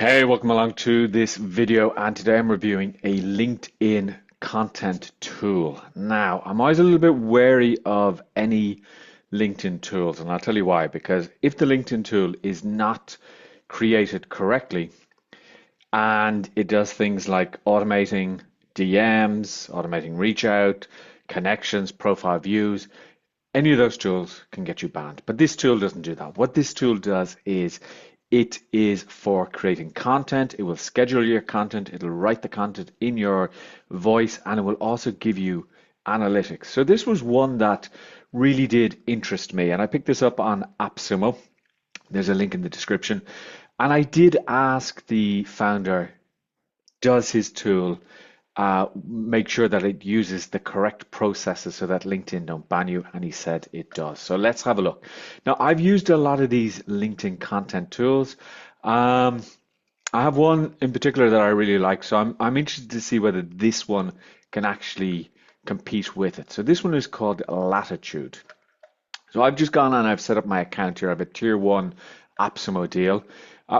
Hey, welcome along to this video, and today I'm reviewing a LinkedIn content tool. Now, I'm always a little bit wary of any LinkedIn tools, and I'll tell you why. Because if the LinkedIn tool is not created correctly, and it does things like automating DMs, automating reach out, connections, profile views, any of those tools can get you banned. But this tool doesn't do that. What this tool does is it is for creating content. It will schedule your content. It'll write the content in your voice, and it will also give you analytics. So this was one that really did interest me, and I picked this up on AppSumo. There's a link in the description. And I did ask the founder, does his tool make sure that it uses the correct processes so that LinkedIn don't ban you? And he said it does. So let's have a look. Now, I've used a lot of these LinkedIn content tools. I have one in particular that I really like, so I'm interested to see whether this one can actually compete with it. So this one is called Latitude. So I've just gone and I've set up my account here. I have a tier one AppSumo deal.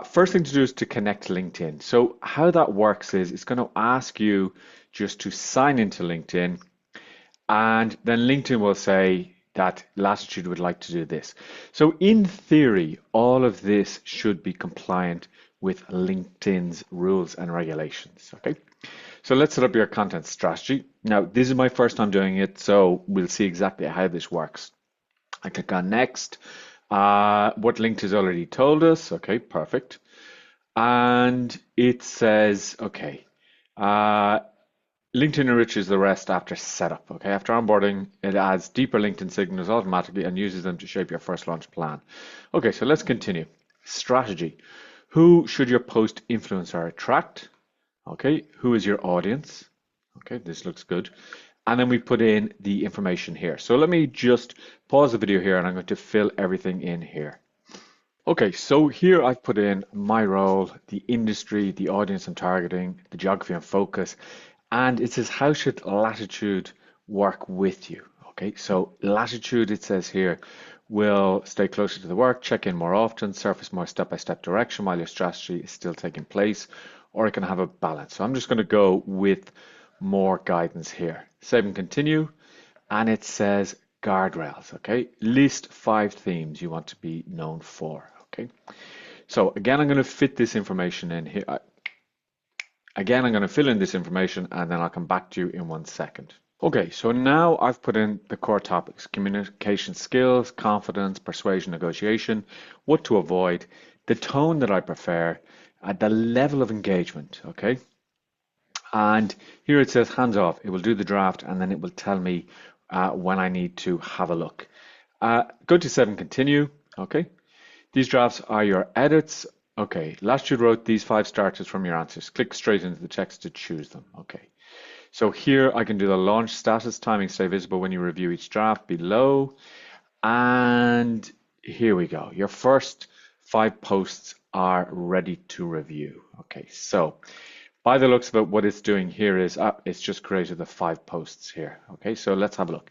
First thing to do is to connect LinkedIn. So how that works is it's going to ask you just to sign into LinkedIn, and then LinkedIn will say that Latitude would like to do this. So in theory, all of this should be compliant with LinkedIn's rules and regulations. Okay. So let's set up your content strategy. Now, this is my first time doing it, so we'll see exactly how this works. I click on next. What LinkedIn has already told us. Okay, perfect. And it says, okay, LinkedIn enriches the rest after setup. Okay, after onboarding, it adds deeper LinkedIn signals automatically and uses them to shape your first launch plan. Okay, so let's continue. Strategy. Who should your post influence or attract? Okay, who is your audience? Okay, this looks good. And then we put in the information here. So let me just pause the video here and I'm going to fill everything in here. Okay, so here I've put in my role, the industry, the audience I'm targeting, the geography and focus, and it says how should Latitude work with you? Okay, so Latitude, it says here, will stay closer to the work, check in more often, surface more step-by-step direction while your strategy is still taking place, or it can have a balance. So I'm just going to go with more guidance here. Save and continue, and it says guardrails. Okay, list 5 themes you want to be known for. Okay, so again, I'm going to fit this information in here. Again, I'm going to fill in this information and then I'll come back to you in 1 second. Okay, so now I've put in the core topics: communication skills, confidence, persuasion, negotiation, what to avoid, the tone that I prefer, the level of engagement. Okay. And here it says hands off. It will do the draft and then it will tell me when I need to have a look. Go to 7, continue. Okay. These drafts are your edits. Okay. Latitude wrote these 5 starters from your answers. Click straight into the text to choose them. Okay. So here I can do the launch status, timing stay visible when you review each draft below. And here we go. Your first 5 posts are ready to review. Okay. So by the looks of it, what it's doing here is it's just created the 5 posts here. Okay, so let's have a look.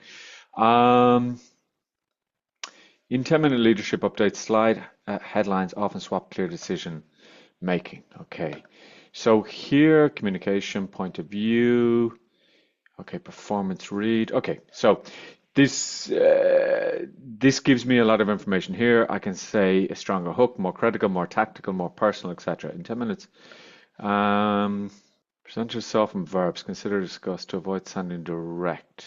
In 10-minute leadership updates, slide headlines often swap clear decision making. Okay, so here, communication, point of view. Okay, performance read. Okay, so this gives me a lot of information here. I can say a stronger hook, more critical, more tactical, more personal, etc. In 10 minutes. Present yourself in verbs. Consider discuss to avoid sounding direct.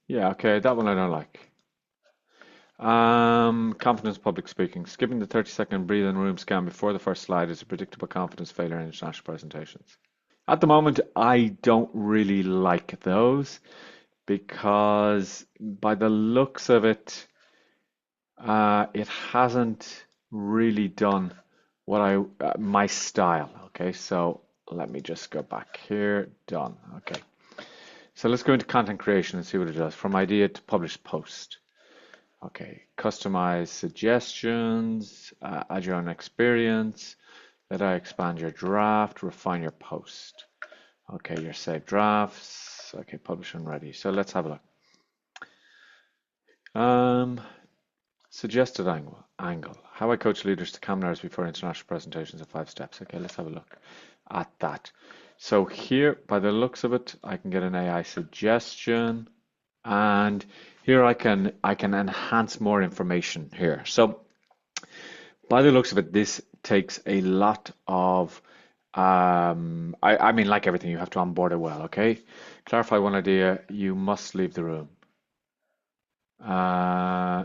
Yeah, okay, that one I don't like. Confidence public speaking. Skipping the 30-second breathe in room scan before the first slide is a predictable confidence failure in international presentations. At the moment, I don't really like those because by the looks of it, it hasn't really done what my style. Okay, so let me just go back here. Done. Okay, so let's go into content creation and see what it does. From idea to published post. Okay, customize suggestions, add your own experience. Let I expand your draft, refine your post. Okay, your saved drafts. Okay, publish and ready. So let's have a look. Suggested angle. How I coach leaders to calm nerves before international presentations in 5 steps. Okay, let's have a look at that. So here, by the looks of it, I can get an AI suggestion, and here I can enhance more information here. So by the looks of it, this takes a lot of I mean, like everything, you have to onboard it well, okay? Clarify one idea, you must leave the room.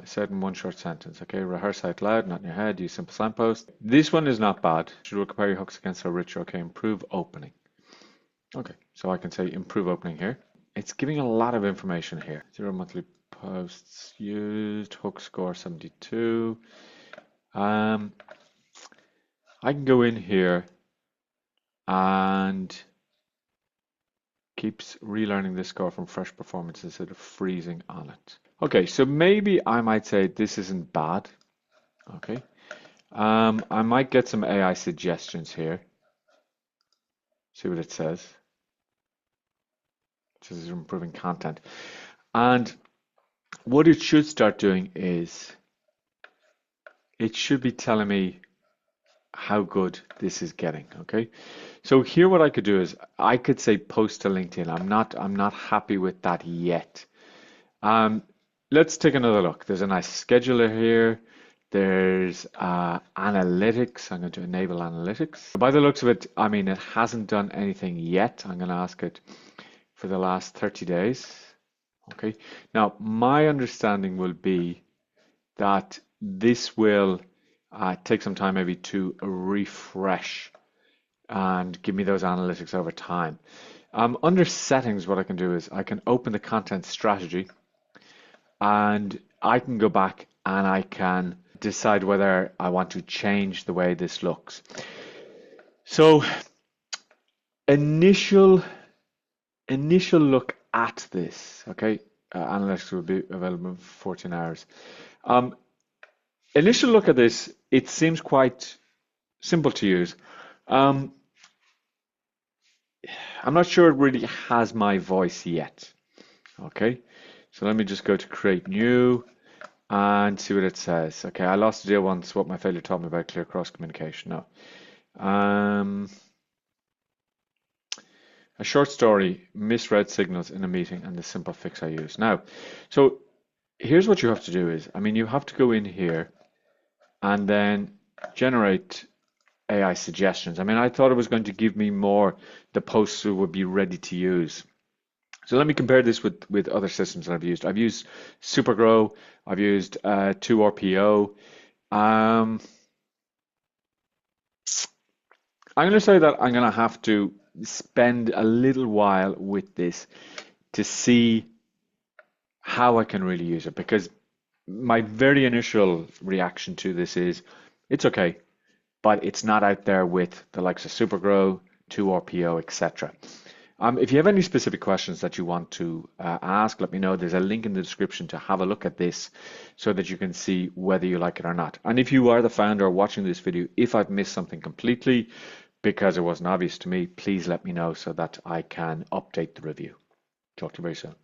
Said in one short sentence, okay? Rehearse out loud, not in your head, use simple signpost. This one is not bad. Should compare your hooks against a rich, okay? Improve opening. Okay, so I can say improve opening here. It's giving a lot of information here. 0 monthly posts used, hook score 72. I can go in here and keeps relearning this score from fresh performance instead of freezing on it. Okay, so maybe I might say this isn't bad. Okay, I might get some AI suggestions here. See what it says. It says improving content. And what it should start doing is it should be telling me how good this is getting. Okay, so here what I could do is I could say post to LinkedIn. I'm not happy with that yet. Let's take another look. There's a nice scheduler here. There's analytics. I'm going to enable analytics. By the looks of it, I mean, it hasn't done anything yet. I'm going to ask it for the last 30 days. Okay. Now, my understanding will be that this will take some time maybe to refresh and give me those analytics over time. Under settings, what I can do is I can open the content strategy, and I can go back and I can decide whether I want to change the way this looks. So initial look at this, okay, analytics will be available in 14 hours. Initial look at this, it seems quite simple to use. I'm not sure it really has my voice yet. Okay, so let me just go to create new and see what it says. Okay, I lost a deal once. What my failure taught me about clear cross communication. No. A short story, misread signals in a meeting, and the simple fix I use. Now, so here's what you have to do is, I mean, you have to go in here and then generate AI suggestions. I mean, I thought it was going to give me more the posts that would be ready to use. So let me compare this with other systems that I've used. I've used Supergrow. I've used 2RPO. I'm going to say that I'm going to have to spend a little while with this to see how I can really use it, because my very initial reaction to this is it's okay, but it's not out there with the likes of Supergrow, 2RPO, etc. If you have any specific questions that you want to ask, let me know. There's a link in the description to have a look at this so that you can see whether you like it or not. And if you are the founder watching this video, if I've missed something completely because it wasn't obvious to me, please let me know so that I can update the review. Talk to you very soon.